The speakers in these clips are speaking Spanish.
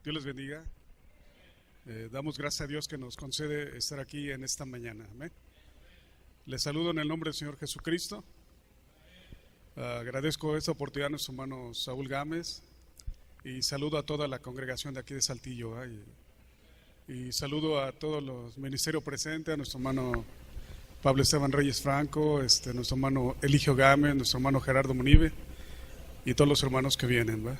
Dios les bendiga. Damos gracias a Dios que nos concede estar aquí en esta mañana. Amén. Les saludo en el nombre del Señor Jesucristo. Agradezco esta oportunidad a nuestro hermano Saúl Gámez y saludo a toda la congregación de aquí de Saltillo. Y saludo a todos los ministerios presentes, a nuestro hermano Pablo Esteban Reyes Franco, nuestro hermano Eligio Gámez, nuestro hermano Gerardo Munive y todos los hermanos que vienen. ¿Va?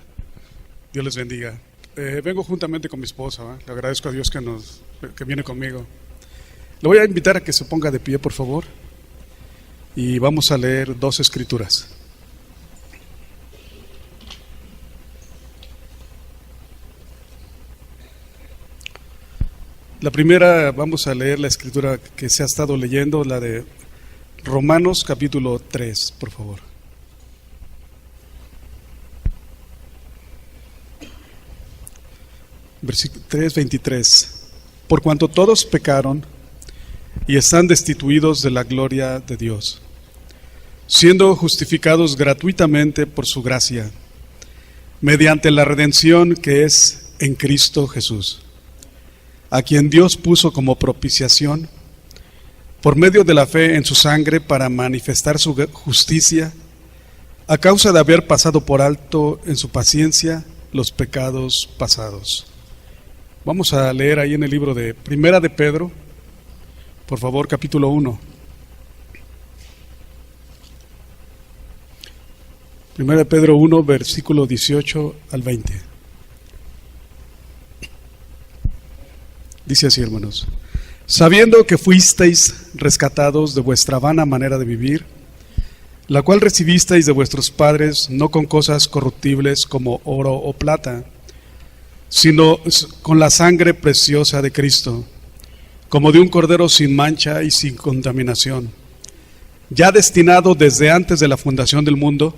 Dios les bendiga. Vengo juntamente con mi esposa, ¿va? Le agradezco a Dios que viene conmigo. Le voy a invitar a que se ponga de pie, por favor, y vamos a leer 2 escrituras. La primera, vamos a leer la escritura que se ha estado leyendo, la de Romanos capítulo 3, por favor. Versículo 3:23. Por cuanto todos pecaron y están destituidos de la gloria de Dios, siendo justificados gratuitamente por su gracia, mediante la redención que es en Cristo Jesús, a quien Dios puso como propiciación por medio de la fe en su sangre para manifestar su justicia, a causa de haber pasado por alto en su paciencia los pecados pasados. Vamos a leer ahí en el libro de Primera de Pedro, por favor, capítulo 1. Primera de Pedro 1, versículo 18 al 20. Dice así, hermanos: sabiendo que fuisteis rescatados de vuestra vana manera de vivir, la cual recibisteis de vuestros padres, no con cosas corruptibles como oro o plata, sino con la sangre preciosa de Cristo, como de un cordero sin mancha y sin contaminación, ya destinado desde antes de la fundación del mundo,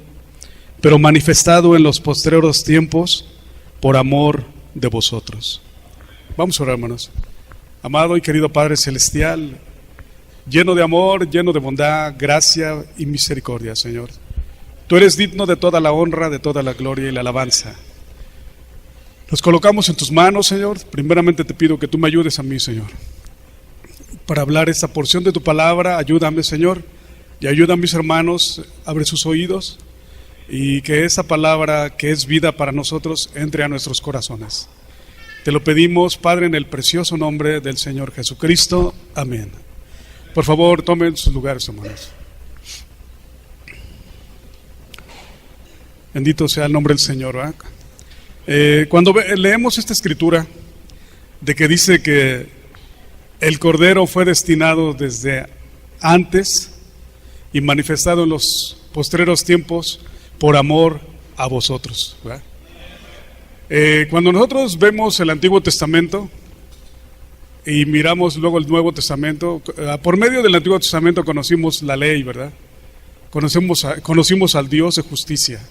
pero manifestado en los postreros tiempos por amor de vosotros. Vamos a orar, hermanos. Amado y querido Padre Celestial, lleno de amor, lleno de bondad, gracia y misericordia, Señor. Tú eres digno de toda la honra, de toda la gloria y la alabanza. Nos colocamos en tus manos, Señor. Primeramente te pido que tú me ayudes a mí, Señor, para hablar esta porción de tu palabra. Ayúdame, Señor, y ayuda a mis hermanos. Abre sus oídos y que esa palabra que es vida para nosotros entre a nuestros corazones. Te lo pedimos, Padre, en el precioso nombre del Señor Jesucristo. Amén. Por favor, tomen sus lugares, hermanos. Bendito sea el nombre del Señor, ¿verdad? Cuando leemos esta escritura de que dice que el Cordero fue destinado desde antes y manifestado en los postreros tiempos por amor a vosotros, ¿verdad? Cuando nosotros vemos el Antiguo Testamento y miramos luego el Nuevo Testamento, por medio del Antiguo Testamento conocimos la ley, ¿verdad? Conocimos al Dios de justicia.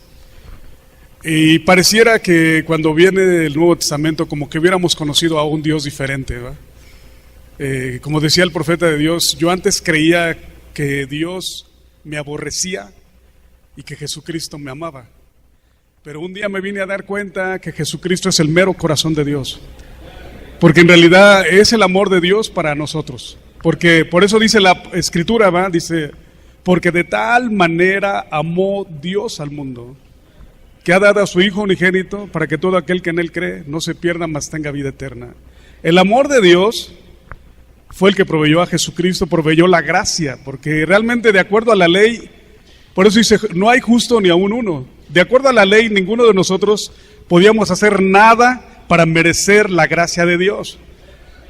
Y pareciera que cuando viene el Nuevo Testamento como que hubiéramos conocido a un Dios diferente, ¿verdad? Como decía el profeta de Dios, yo antes creía que Dios me aborrecía y que Jesucristo me amaba. Pero un día me vine a dar cuenta que Jesucristo es el mero corazón de Dios. Porque en realidad es el amor de Dios para nosotros. Porque por eso dice la Escritura, ¿va? Dice, porque de tal manera amó Dios al mundo, que ha dado a su Hijo unigénito para que todo aquel que en Él cree no se pierda, mas tenga vida eterna. El amor de Dios fue el que proveyó a Jesucristo, proveyó la gracia, porque realmente de acuerdo a la ley, por eso dice, no hay justo ni aun uno. De acuerdo a la ley, ninguno de nosotros podíamos hacer nada para merecer la gracia de Dios.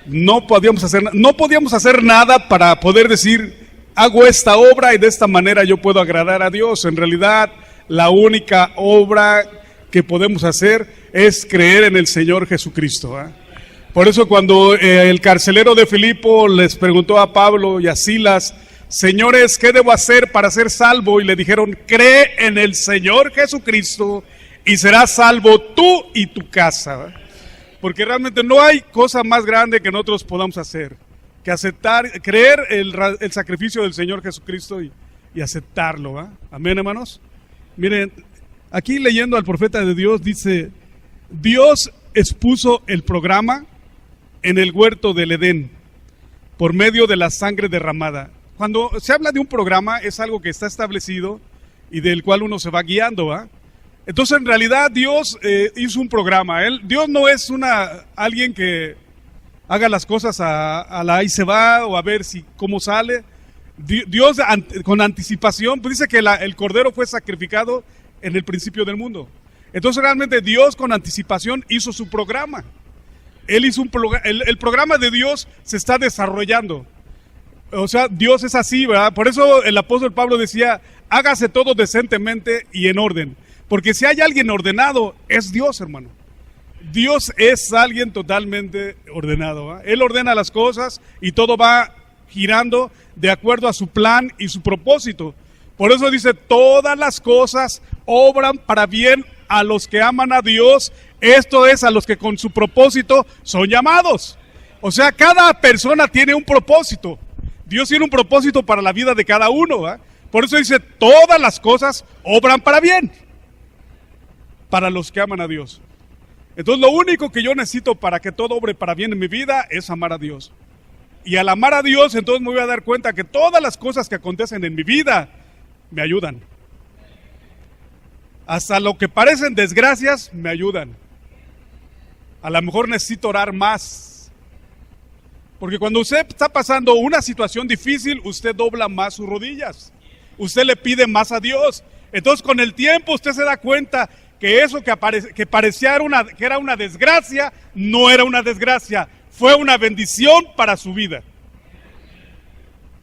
No podíamos hacer nada para poder decir, hago esta obra y de esta manera yo puedo agradar a Dios. En realidad, la única obra que podemos hacer es creer en el Señor Jesucristo, ¿eh? Por eso cuando el carcelero de Filipo les preguntó a Pablo y a Silas, señores, ¿qué debo hacer para ser salvo? Y le dijeron, cree en el Señor Jesucristo y serás salvo tú y tu casa, ¿eh? Porque realmente no hay cosa más grande que nosotros podamos hacer que aceptar, creer el sacrificio del Señor Jesucristo y aceptarlo, ¿eh? Amén, hermanos. Miren, aquí leyendo al profeta de Dios dice, Dios expuso el programa en el huerto del Edén por medio de la sangre derramada. Cuando se habla de un programa es algo que está establecido y del cual uno se va guiando, ¿va? Entonces en realidad Dios hizo un programa. Dios no es alguien que haga las cosas a la ahí se va o a ver cómo sale. Dios con anticipación, pues dice que el cordero fue sacrificado en el principio del mundo. Entonces realmente Dios con anticipación hizo su programa. Él hizo el programa de Dios se está desarrollando. O sea, Dios es así, ¿verdad? Por eso el apóstol Pablo decía, hágase todo decentemente y en orden. Porque si hay alguien ordenado, es Dios, hermano. Dios es alguien totalmente ordenado, ¿verdad? Él ordena las cosas y todo va girando de acuerdo a su plan y su propósito. Por eso dice, todas las cosas obran para bien a los que aman a Dios, esto es, a los que con su propósito son llamados. O sea, cada persona tiene un propósito. Dios tiene un propósito para la vida de cada uno, ¿eh? Por eso dice, todas las cosas obran para bien, para los que aman a Dios. Entonces lo único que yo necesito para que todo obre para bien en mi vida es amar a Dios. Y al amar a Dios, entonces me voy a dar cuenta que todas las cosas que acontecen en mi vida me ayudan. Hasta lo que parecen desgracias me ayudan. A lo mejor necesito orar más. Porque cuando usted está pasando una situación difícil, usted dobla más sus rodillas. Usted le pide más a Dios. Entonces con el tiempo usted se da cuenta que eso que parecía que era una desgracia, no era una desgracia. Fue una bendición para su vida.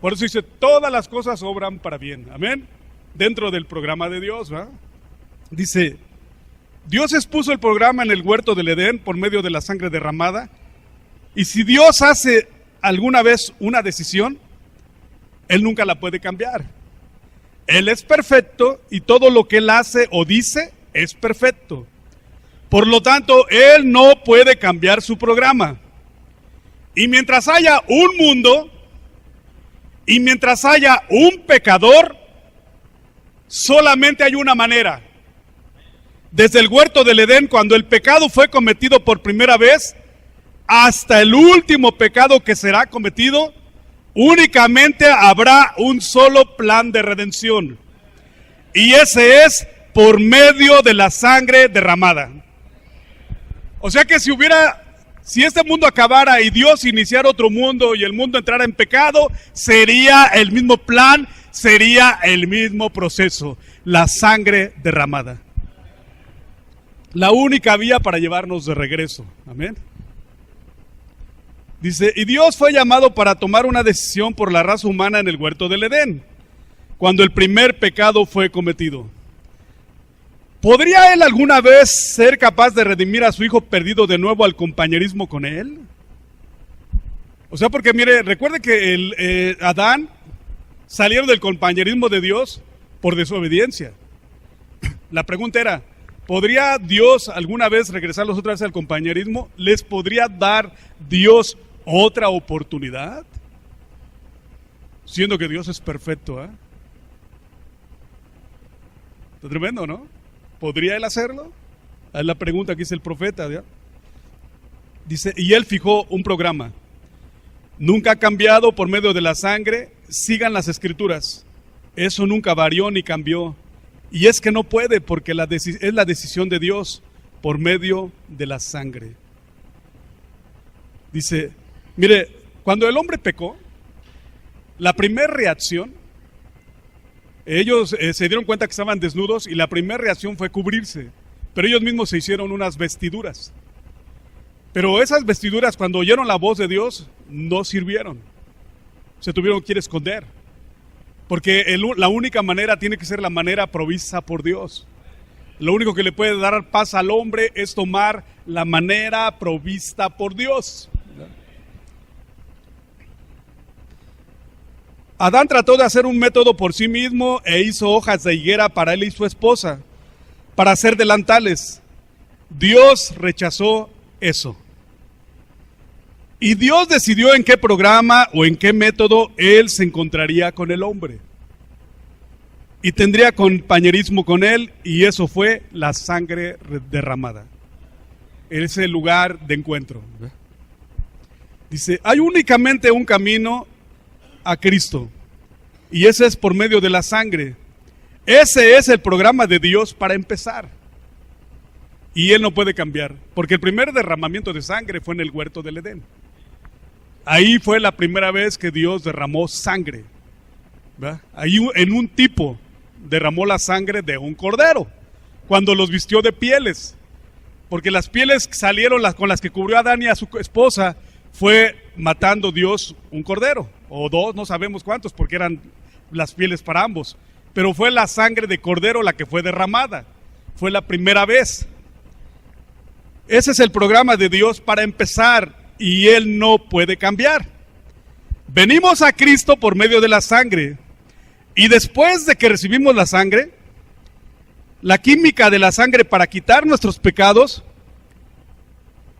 Por eso dice, todas las cosas obran para bien. Amén. Dentro del programa de Dios, ¿verdad? Dice, Dios expuso el programa en el huerto del Edén por medio de la sangre derramada. Y si Dios hace alguna vez una decisión, Él nunca la puede cambiar. Él es perfecto y todo lo que Él hace o dice es perfecto. Por lo tanto, Él no puede cambiar su programa. Y mientras haya un mundo, y mientras haya un pecador, solamente hay una manera. Desde el huerto del Edén, cuando el pecado fue cometido por primera vez, hasta el último pecado que será cometido, únicamente habrá un solo plan de redención. Y ese es por medio de la sangre derramada. O sea que si este mundo acabara y Dios iniciara otro mundo y el mundo entrara en pecado, sería el mismo plan, sería el mismo proceso, la sangre derramada. La única vía para llevarnos de regreso. Amén. Dice, y Dios fue llamado para tomar una decisión por la raza humana en el huerto del Edén, cuando el primer pecado fue cometido. ¿Podría Él alguna vez ser capaz de redimir a su hijo perdido de nuevo al compañerismo con Él? O sea, porque mire, recuerde que Adán salieron del compañerismo de Dios por desobediencia. La pregunta era, ¿podría Dios alguna vez regresarlos otra vez al compañerismo? ¿Les podría dar Dios otra oportunidad? Siendo que Dios es perfecto, ¿eh? Está tremendo, ¿no? ¿Podría Él hacerlo? Es la pregunta que hizo el profeta, ¿ya? Dice, y Él fijó un programa. Nunca ha cambiado por medio de la sangre. Sigan las escrituras. Eso nunca varió ni cambió. Y es que no puede porque es la decisión de Dios por medio de la sangre. Dice, mire, cuando el hombre pecó, la primera reacción, ellos se dieron cuenta que estaban desnudos y la primera reacción fue cubrirse. Pero ellos mismos se hicieron unas vestiduras. Pero esas vestiduras, cuando oyeron la voz de Dios, no sirvieron. Se tuvieron que ir a esconder. Porque la única manera tiene que ser la manera provista por Dios. Lo único que le puede dar paz al hombre es tomar la manera provista por Dios. Adán trató de hacer un método por sí mismo e hizo hojas de higuera para él y su esposa, para hacer delantales. Dios rechazó eso. Y Dios decidió en qué programa o en qué método Él se encontraría con el hombre. Y tendría compañerismo con Él, y eso fue la sangre derramada. es el lugar de encuentro. Dice, hay únicamente un camino a Cristo, y ese es por medio de la sangre. Ese es el programa de Dios para empezar. Y Él no puede cambiar, porque el primer derramamiento de sangre fue en el huerto del Edén. Ahí fue la primera vez que Dios derramó sangre, ¿verdad? Ahí en un tipo derramó la sangre de un cordero, cuando los vistió de pieles, porque las pieles salieron con las que cubrió a Adán y a su esposa, fue matando Dios un cordero, o dos, no sabemos cuántos, porque eran las pieles para ambos, pero fue la sangre de cordero la que fue derramada, fue la primera vez. Ese es el programa de Dios para empezar, y Él no puede cambiar. Venimos a Cristo por medio de la sangre, y después de que recibimos la sangre, la química de la sangre para quitar nuestros pecados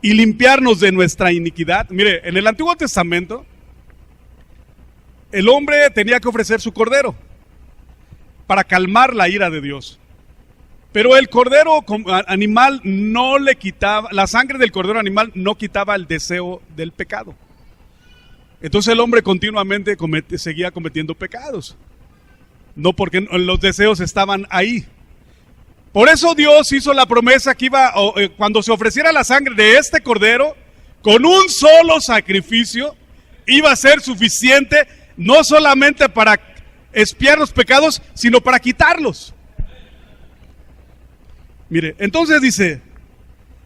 y limpiarnos de nuestra iniquidad. Mire, en el Antiguo Testamento, el hombre tenía que ofrecer su cordero para calmar la ira de Dios. Pero el cordero animal no le quitaba, la sangre del cordero animal no quitaba el deseo del pecado. Entonces el hombre continuamente seguía cometiendo pecados. No porque los deseos estaban ahí. Por eso Dios hizo la promesa que cuando se ofreciera la sangre de este cordero, con un solo sacrificio, iba a ser suficiente, no solamente para expiar los pecados, sino para quitarlos. Mire, entonces dice,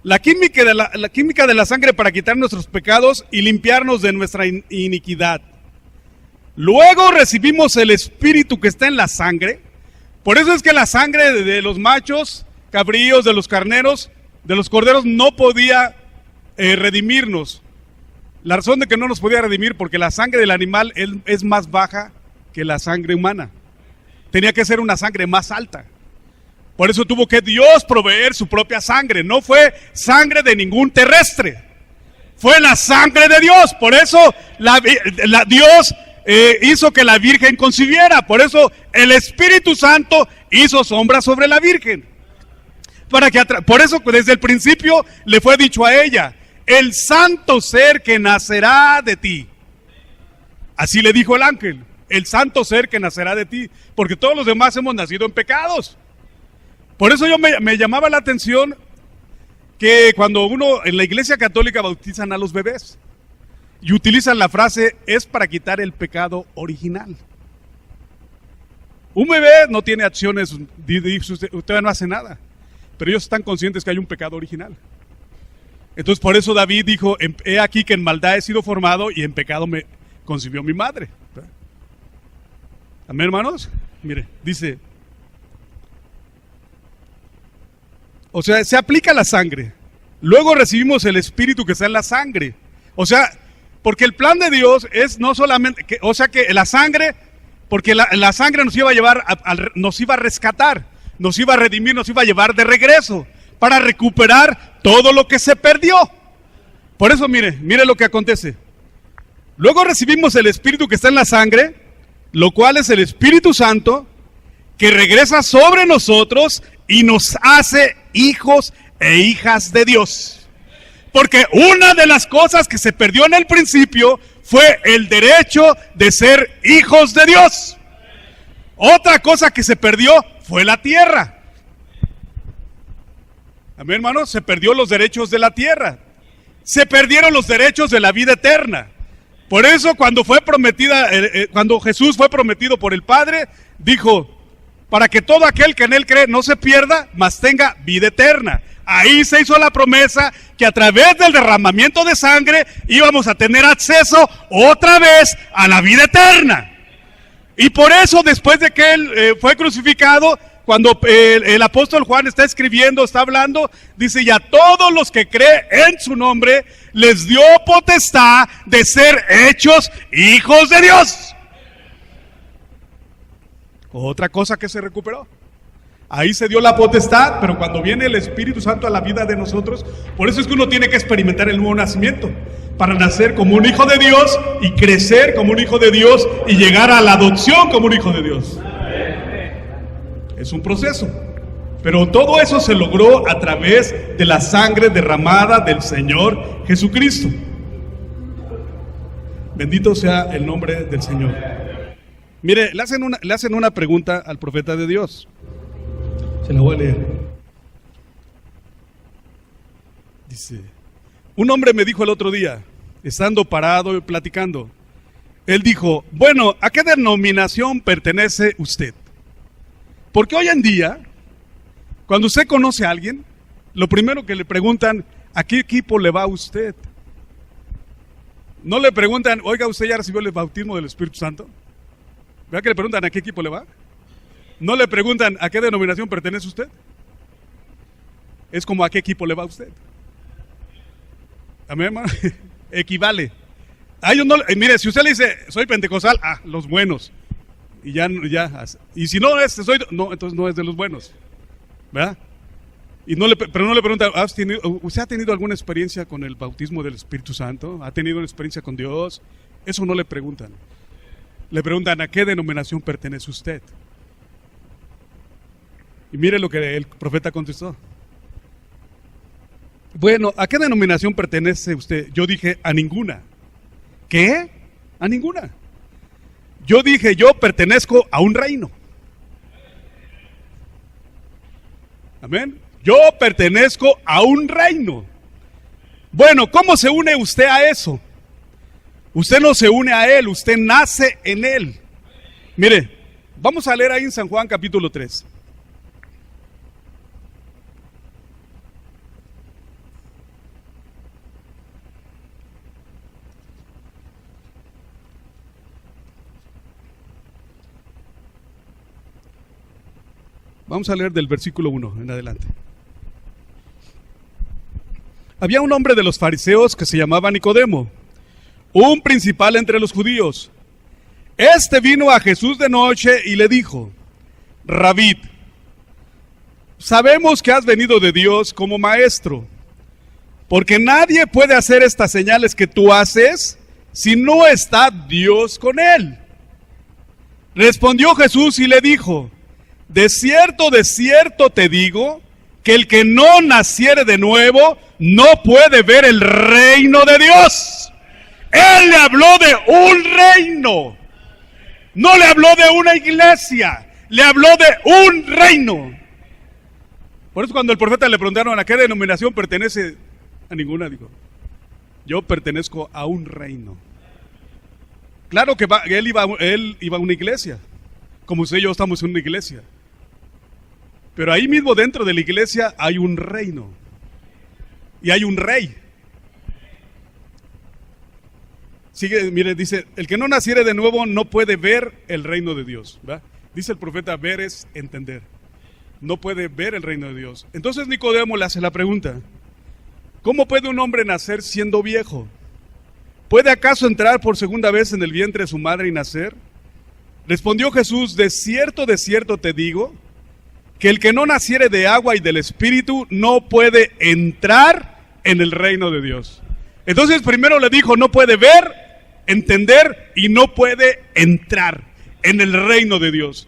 la química de la sangre para quitar nuestros pecados y limpiarnos de nuestra iniquidad. Luego recibimos el Espíritu que está en la sangre. Por eso es que la sangre de los machos, cabríos, de los carneros, de los corderos no podía redimirnos. La razón de que no nos podía redimir, porque la sangre del animal es más baja que la sangre humana. Tenía que ser una sangre más alta. Por eso tuvo que Dios proveer su propia sangre. No fue sangre de ningún terrestre. Fue la sangre de Dios. Por eso Dios hizo que la Virgen concibiera. Por eso el Espíritu Santo hizo sombra sobre la Virgen. Por eso desde el principio le fue dicho a ella, el santo ser que nacerá de ti. Así le dijo el ángel, el santo ser que nacerá de ti. Porque todos los demás hemos nacido en pecados. Por eso me llamaba la atención que cuando en la Iglesia Católica bautizan a los bebés y utilizan la frase, es para quitar el pecado original. Un bebé no tiene acciones, usted no hace nada, pero ellos están conscientes que hay un pecado original. Entonces por eso David dijo, he aquí que en maldad he sido formado y en pecado me concibió mi madre. Amén, hermanos. Mire, dice, o sea, se aplica la sangre. Luego recibimos el Espíritu que está en la sangre. O sea, porque el plan de Dios es no solamente, que la sangre, porque la sangre nos iba a llevar, nos iba a rescatar, nos iba a redimir, nos iba a llevar de regreso, para recuperar todo lo que se perdió. Por eso mire lo que acontece. Luego recibimos el Espíritu que está en la sangre, lo cual es el Espíritu Santo, que regresa sobre nosotros y nos hace hijos e hijas de Dios. Porque una de las cosas que se perdió en el principio fue el derecho de ser hijos de Dios. Otra cosa que se perdió fue la tierra. Amén, hermanos, se perdió los derechos de la tierra. Se perdieron los derechos de la vida eterna. Por eso cuando Jesús fue prometido por el Padre, dijo, para que todo aquel que en Él cree no se pierda, mas tenga vida eterna. Ahí se hizo la promesa que a través del derramamiento de sangre íbamos a tener acceso otra vez a la vida eterna. Y por eso después de que Él fue crucificado, cuando el apóstol Juan está escribiendo, está hablando, dice, y a todos los que creen en su nombre, les dio potestad de ser hechos hijos de Dios. Otra cosa que se recuperó. Ahí se dio la potestad, pero cuando viene el Espíritu Santo a la vida de nosotros, por eso es que uno tiene que experimentar el nuevo nacimiento, para nacer como un hijo de Dios y crecer como un hijo de Dios y llegar a la adopción como un hijo de Dios. Es un proceso. Pero todo eso se logró a través de la sangre derramada del Señor Jesucristo. Bendito sea el nombre del Señor. Mire, le hacen una pregunta al profeta de Dios. Se la voy a leer. Dice, un hombre me dijo el otro día, estando parado y platicando, él dijo, bueno, ¿a qué denominación pertenece usted? Porque hoy en día, cuando usted conoce a alguien, lo primero que le preguntan, ¿a qué equipo le va a usted? No le preguntan, oiga, ¿usted ya recibió el bautismo del Espíritu Santo? ¿Verdad que le preguntan a qué equipo le va? No le preguntan, ¿a qué denominación pertenece usted? Es como, ¿a qué equipo le va usted? Amén, hermano. Equivale. Mire, si usted le dice, soy pentecostal, los buenos. Y ya. Y si no es, no, entonces no es de los buenos. ¿Verdad? Pero no le pregunta, ¿usted ha tenido alguna experiencia con el bautismo del Espíritu Santo? ¿Ha tenido una experiencia con Dios? Eso no le preguntan. Le preguntan, ¿a qué denominación pertenece usted? Y mire lo que el profeta contestó. Bueno, ¿a qué denominación pertenece usted? Yo dije, a ninguna. ¿Qué? A ninguna. Yo dije, yo pertenezco a un reino. Amén. Yo pertenezco a un reino. Bueno, ¿cómo se une usted a eso? Usted no se une a él, usted nace en él. Mire, vamos a leer ahí en San Juan capítulo 3. Vamos a leer del versículo 1 en adelante. Había un hombre de los fariseos que se llamaba Nicodemo, un principal entre los judíos. Este vino a Jesús de noche y le dijo, Rabí, sabemos que has venido de Dios como maestro, porque nadie puede hacer estas señales que tú haces si no está Dios con él. Respondió Jesús y le dijo, de cierto te digo, que el que no naciere de nuevo no puede ver el reino de Dios. Él le habló de un reino, no le habló de una iglesia, le habló de un reino. Por eso cuando el profeta le preguntaron a qué denominación pertenece, a ninguna dijo, yo pertenezco a un reino. Claro que él iba a una iglesia, como usted y yo estamos en una iglesia. Pero ahí mismo dentro de la iglesia hay un reino. Y hay un rey. Sigue, mire, dice, el que no naciere de nuevo no puede ver el reino de Dios. ¿Verdad? Dice el profeta, ver es entender. No puede ver el reino de Dios. Entonces Nicodemo le hace la pregunta, ¿cómo puede un hombre nacer siendo viejo? ¿Puede acaso entrar por segunda vez en el vientre de su madre y nacer? Respondió Jesús, de cierto te digo, que el que no naciere de agua y del Espíritu no puede entrar en el reino de Dios. Entonces primero le dijo, no puede ver, entender y no puede entrar en el reino de Dios.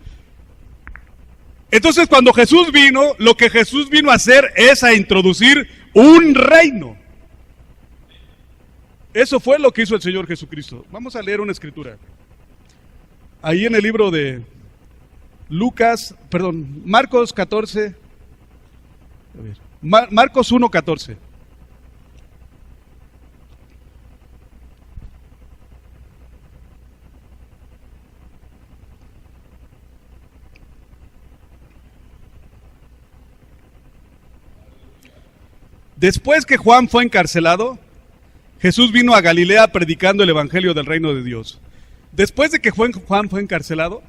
Entonces cuando Jesús vino, lo que Jesús vino a hacer es a introducir un reino. Eso fue lo que hizo el Señor Jesucristo. Vamos a leer una escritura. Ahí en el libro de Marcos 14. Marcos 1:14. Después que Juan fue encarcelado, Jesús vino a Galilea predicando el evangelio del reino de Dios. Después de que Juan fue encarcelado,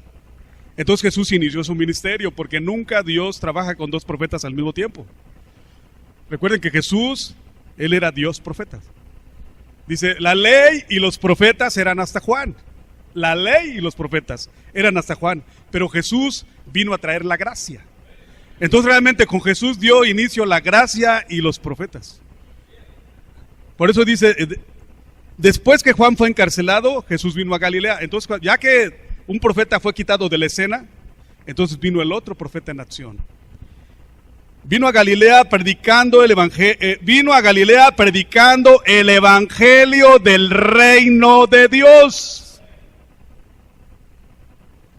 entonces Jesús inició su ministerio, porque nunca Dios trabaja con dos profetas al mismo tiempo. Recuerden que Jesús, Él era Dios profeta. Dice, la ley y los profetas eran hasta Juan. La ley y los profetas eran hasta Juan, pero Jesús vino a traer la gracia. Entonces realmente con Jesús dio inicio la gracia y los profetas. Por eso dice, después que Juan fue encarcelado, Jesús vino a Galilea. Entonces ya que un profeta fue quitado de la escena, entonces vino el otro profeta en acción. Vino a Galilea predicando el evangelio del reino de Dios,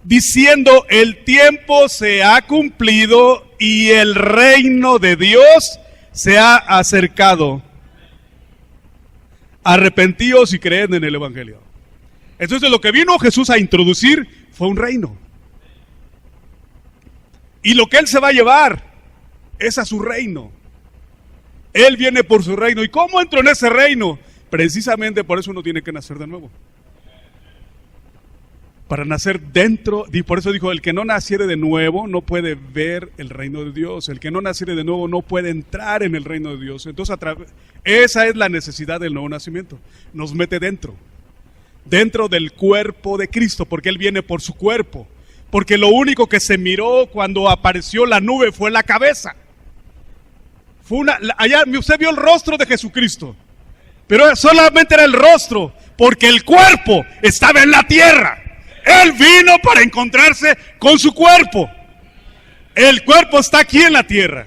diciendo: el tiempo se ha cumplido y el reino de Dios se ha acercado. Arrepentíos y creed en el evangelio. Entonces lo que vino Jesús a introducir fue un reino. Y lo que Él se va a llevar es a su reino. Él viene por su reino. ¿Y cómo entró en ese reino? Precisamente por eso uno tiene que nacer de nuevo. Para nacer dentro, y por eso dijo: el que no naciere de nuevo no puede ver el reino de Dios. El que no naciere de nuevo no puede entrar en el reino de Dios. Entonces esa es la necesidad del nuevo nacimiento. Nos mete dentro del cuerpo de Cristo, porque Él viene por su cuerpo. Porque lo único que se miró cuando apareció la nube fue la cabeza. Allá usted vio el rostro de Jesucristo, pero solamente era el rostro, porque el cuerpo estaba en la tierra. Él vino para encontrarse con su cuerpo. El cuerpo está aquí en la tierra,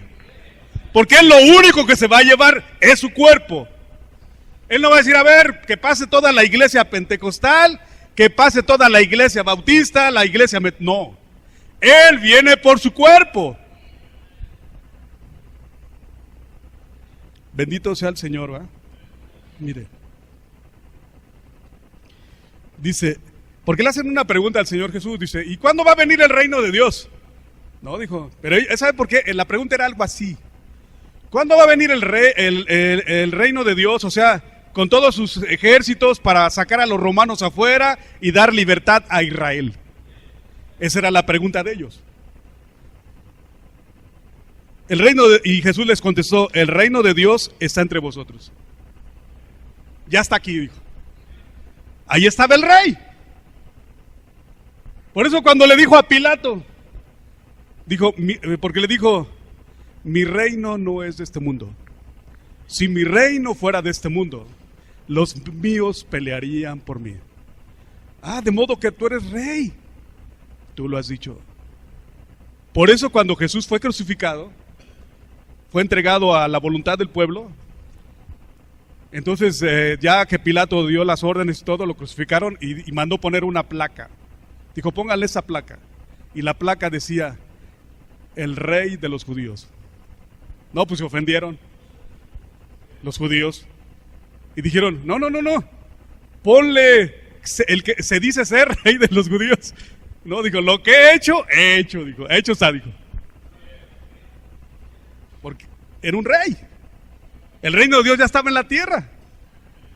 porque Él lo único que se va a llevar es su cuerpo. Él no va a decir: a ver, que pase toda la iglesia pentecostal, que pase toda la iglesia bautista, la iglesia... No, Él viene por su cuerpo. Bendito sea el Señor, ¿va? Mire, dice, porque le hacen una pregunta al Señor Jesús, dice: ¿y cuándo va a venir el reino de Dios? No, dijo, pero ¿sabe por qué? La pregunta era algo así: ¿cuándo va a venir el reino de Dios? O sea, con todos sus ejércitos para sacar a los romanos afuera y dar libertad a Israel. Esa era la pregunta de ellos. Y Jesús les contestó: el reino de Dios está entre vosotros. Ya está aquí, dijo. Ahí estaba el rey. Por eso cuando le dijo a Pilato, porque le dijo: mi reino no es de este mundo. Si mi reino fuera de este mundo, los míos pelearían por mí. De modo que tú eres rey. Tú lo has dicho. Por eso cuando Jesús fue crucificado, fue entregado a la voluntad del pueblo. Entonces ya que Pilato dio las órdenes y todo, lo crucificaron y mandó poner una placa. Dijo: póngale esa placa. Y la placa decía: el rey de los judíos. No, pues se ofendieron los judíos y dijeron: no, ponle el que se dice ser rey de los judíos. No, dijo: lo que he hecho, dijo, hecho está, dijo. Porque era un rey. El reino de Dios ya estaba en la tierra.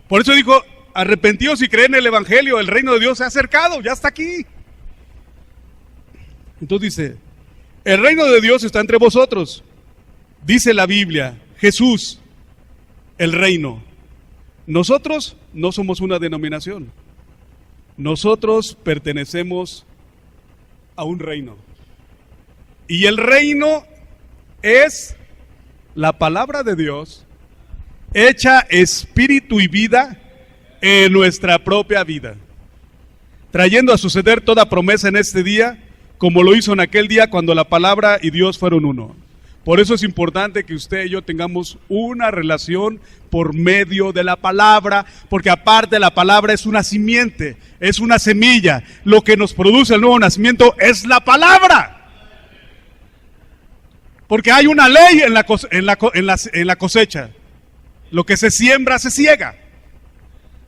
Por eso dijo: arrepentíos y creed en el evangelio, el reino de Dios se ha acercado, ya está aquí. Entonces dice: el reino de Dios está entre vosotros. Dice la Biblia, Jesús, el reino. Nosotros no somos una denominación. Nosotros pertenecemos a un reino. Y el reino es la palabra de Dios hecha espíritu y vida en nuestra propia vida, trayendo a suceder toda promesa en este día, como lo hizo en aquel día cuando la palabra y Dios fueron uno. Por eso es importante que usted y yo tengamos una relación por medio de la palabra, porque aparte la palabra es una simiente, es una semilla. Lo que nos produce el nuevo nacimiento es la palabra. Porque hay una ley en la cosecha. Lo que se siembra, se ciega.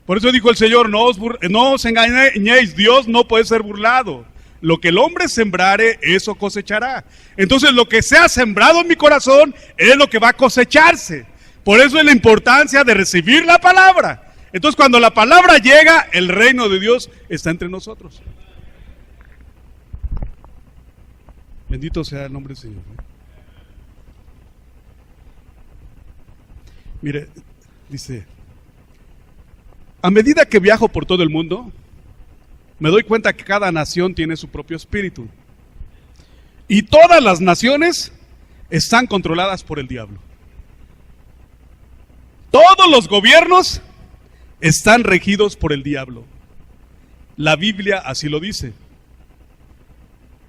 Por eso dijo el Señor: no os engañéis, Dios no puede ser burlado. Lo que el hombre sembrare, eso cosechará. Entonces lo que se ha sembrado en mi corazón es lo que va a cosecharse. Por eso es la importancia de recibir la palabra. Entonces cuando la palabra llega, el reino de Dios está entre nosotros. Bendito sea el nombre del Señor. Mire, dice: a medida que viajo por todo el mundo, me doy cuenta que cada nación tiene su propio espíritu. Y todas las naciones están controladas por el diablo. Todos los gobiernos están regidos por el diablo. La Biblia así lo dice.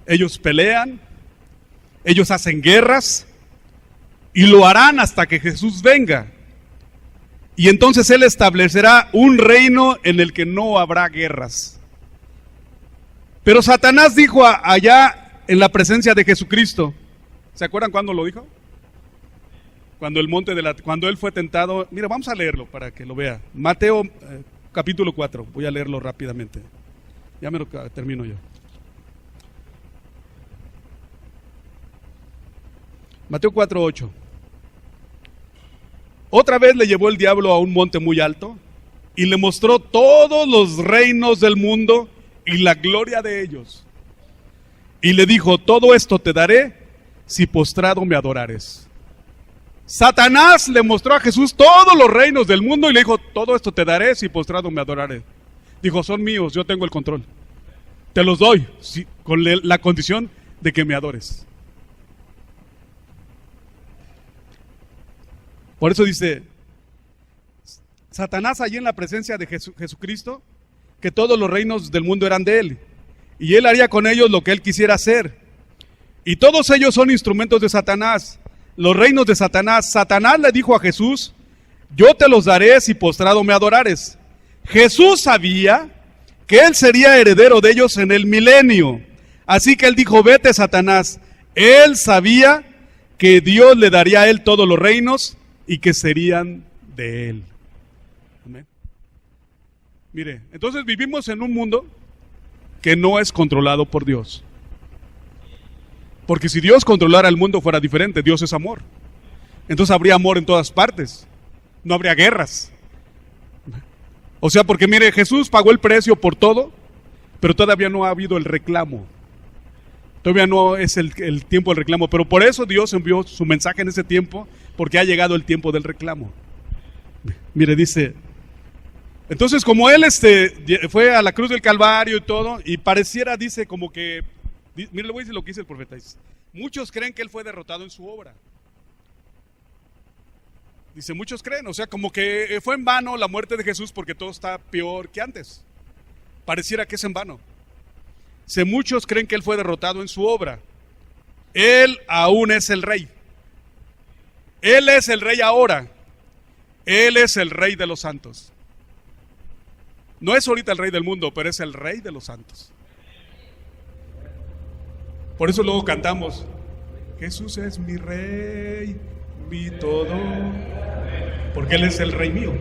Ellos pelean, ellos hacen guerras, y lo harán hasta que Jesús venga. Y entonces Él establecerá un reino en el que no habrá guerras. Pero Satanás dijo allá en la presencia de Jesucristo, ¿se acuerdan cuándo lo dijo? Cuando cuando Él fue tentado. Mira, vamos a leerlo para que lo vea. Mateo capítulo 4, voy a leerlo rápidamente. Ya me lo termino yo. Mateo 4:8. Otra vez le llevó el diablo a un monte muy alto y le mostró todos los reinos del mundo y la gloria de ellos. Y le dijo, todo esto te daré si postrado me adorares. Satanás le mostró a Jesús todos los reinos del mundo y le dijo, todo esto te daré si postrado me adorares. Dijo, son míos, yo tengo el control. Te los doy, con la condición de que me adores. Por eso dice Satanás allí en la presencia de Jesucristo, que todos los reinos del mundo eran de Él, y Él haría con ellos lo que Él quisiera hacer. Y todos ellos son instrumentos de Satanás, los reinos de Satanás. Satanás le dijo a Jesús, yo te los daré si postrado me adorares. Jesús sabía que Él sería heredero de ellos en el milenio. Así que Él dijo, vete Satanás. Él sabía que Dios le daría a Él todos los reinos y que serían de Él. Amén. Mire, entonces vivimos en un mundo que no es controlado por Dios. Porque si Dios controlara el mundo fuera diferente, Dios es amor. Entonces habría amor en todas partes, no habría guerras. O sea, porque mire, Jesús pagó el precio por todo, pero todavía no ha habido el reclamo. Todavía no es el tiempo del reclamo, pero por eso Dios envió su mensaje en ese tiempo, porque ha llegado el tiempo del reclamo. Mire, dice, entonces como Él fue a la cruz del Calvario y todo, y pareciera, dice, como que, mire, le voy a decir lo que dice el profeta, dice, muchos creen que Él fue derrotado en su obra. Dice, muchos creen, o sea, como que fue en vano la muerte de Jesús porque todo está peor que antes. Pareciera que es en vano. Dice, muchos creen que Él fue derrotado en su obra. Él aún es el Rey. Él es el Rey ahora. Él es el Rey de los santos. No es ahorita el Rey del mundo, pero es el Rey de los santos. Por eso luego cantamos, Jesús es mi Rey, mi todo. Porque Él es el Rey mío.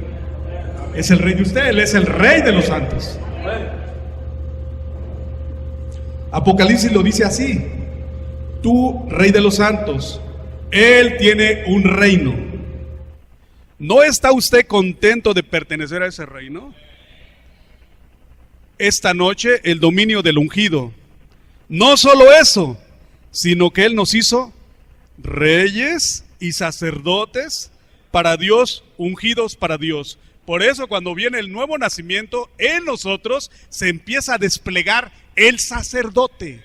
Es el Rey de usted, Él es el Rey de los santos. Apocalipsis lo dice así, tú, Rey de los santos, Él tiene un reino. ¿No está usted contento de pertenecer a ese reino? Esta noche el dominio del ungido. No solo eso, sino que Él nos hizo reyes y sacerdotes para Dios, ungidos para Dios. Por eso cuando viene el nuevo nacimiento, en nosotros se empieza a desplegar el sacerdote.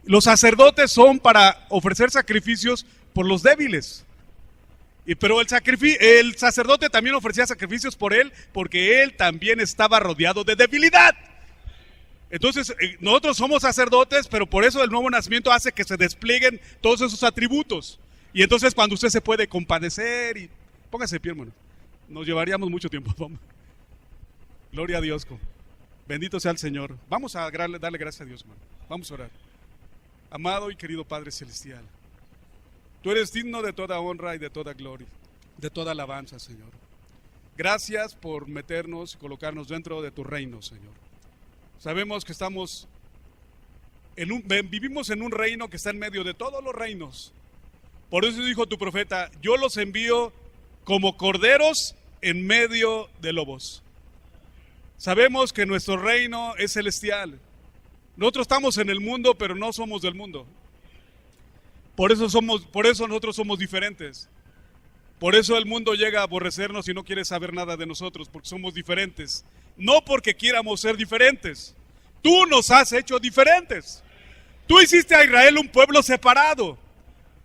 Los sacerdotes son para ofrecer sacrificios por los débiles. Pero el sacerdote también ofrecía sacrificios por él, porque él también estaba rodeado de debilidad. Entonces, nosotros somos sacerdotes, pero por eso el nuevo nacimiento hace que se desplieguen todos esos atributos. Y entonces cuando usted se puede compadecer y... Póngase de pie, hermano. Nos llevaríamos mucho tiempo. Gloria a Dios. Bendito sea el Señor. Vamos a darle gracias a Dios, hermano. Vamos a orar. Amado y querido Padre Celestial, tú eres digno de toda honra y de toda gloria, de toda alabanza, Señor. Gracias por meternos y colocarnos dentro de tu reino, Señor. Sabemos que vivimos en un reino que está en medio de todos los reinos. Por eso dijo tu profeta, yo los envío como corderos en medio de lobos. Sabemos que nuestro reino es celestial. Nosotros estamos en el mundo, pero no somos del mundo. Por eso nosotros somos diferentes. Por eso el mundo llega a aborrecernos y no quiere saber nada de nosotros, porque somos diferentes. No porque quieramos ser diferentes. Tú nos has hecho diferentes. Tú hiciste a Israel un pueblo separado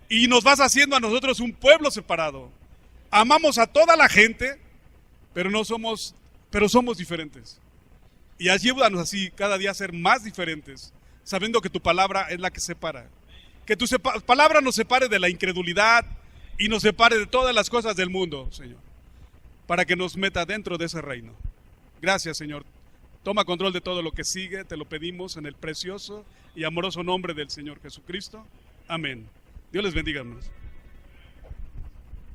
y nos vas haciendo a nosotros un pueblo separado. Amamos a toda la gente, pero somos diferentes. Y ayúdanos así cada día a ser más diferentes, sabiendo que tu palabra es la que separa. Que tu palabra nos separe de la incredulidad y nos separe de todas las cosas del mundo, Señor, para que nos meta dentro de ese reino. Gracias, Señor. Toma control de todo lo que sigue, te lo pedimos en el precioso y amoroso nombre del Señor Jesucristo. Amén. Dios les bendiga, hermanos.